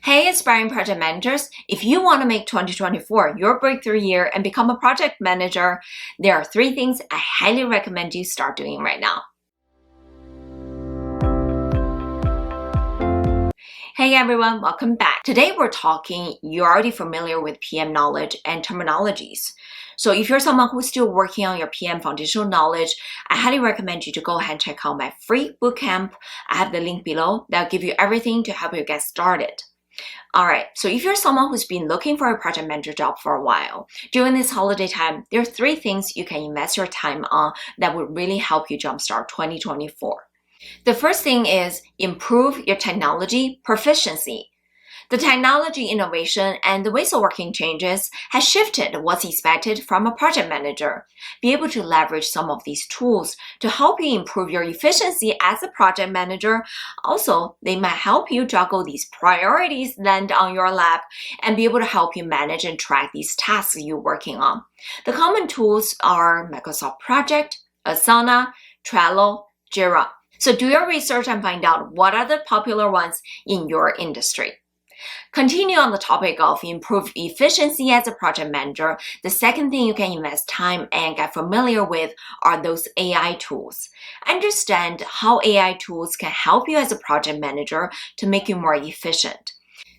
Hey, aspiring project managers, if you want to make 2024 your breakthrough year and become a project manager, there are 3 things I highly recommend you start doing right now. Hey everyone, welcome back. Today we're talking, you're already familiar with PM knowledge and terminologies. So if you're someone who's still working on your PM foundational knowledge, I highly recommend you to go ahead and check out my free bootcamp. I have the link below that'll give you everything to help you get started. Alright, so if you're someone who's been looking for a project manager job for a while, during this holiday time, there are 3 things you can invest your time on that would really help you jumpstart 2024. The first thing is improve your technology proficiency. The technology innovation and the ways of working changes has shifted what's expected from a project manager. Be able to leverage some of these tools to help you improve your efficiency as a project manager. Also, they might help you juggle these priorities land on your lap and be able to help you manage and track these tasks you're working on. The common tools are Microsoft Project, Asana, Trello, Jira. So do your research and find out what are the popular ones in your industry. Continue on the topic of improved efficiency as a project manager. The second thing you can invest time and get familiar with are those AI tools. Understand how AI tools can help you as a project manager to make you more efficient.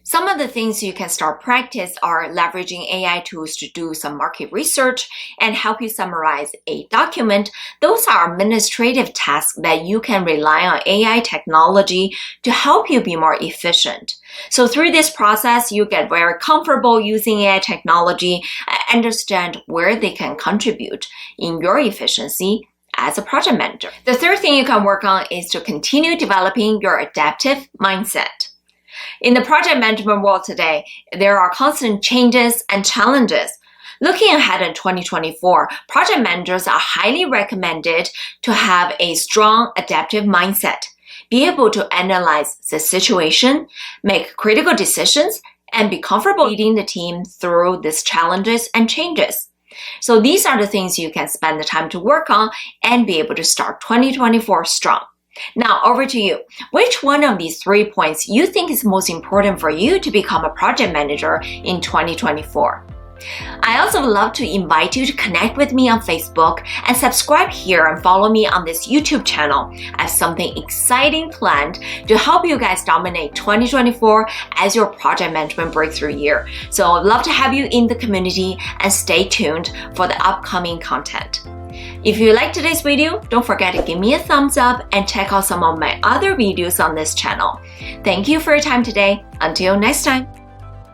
Some of the things you can start practice are leveraging AI tools to do some market research and help you summarize a document. Those are administrative tasks that you can rely on AI technology to help you be more efficient. So through this process, you get very comfortable using AI technology and understand where they can contribute in your efficiency as a project manager. The third thing you can work on is to continue developing your adaptive mindset. In the project management world today, there are constant changes and challenges. Looking ahead in 2024, project managers are highly recommended to have a strong adaptive mindset, be able to analyze the situation, make critical decisions, and be comfortable leading the team through these challenges and changes. So these are the things you can spend the time to work on and be able to start 2024 strong. Now, over to you. Which one of these 3 points you think is most important for you to become a project manager in 2024? I also would love to invite you to connect with me on Facebook and subscribe here and follow me on this YouTube channel. I have something exciting planned to help you guys dominate 2024 as your project management breakthrough year. So I'd love to have you in the community and stay tuned for the upcoming content. If you liked today's video, don't forget to give me a thumbs up and check out some of my other videos on this channel. Thank you for your time today. Until next time.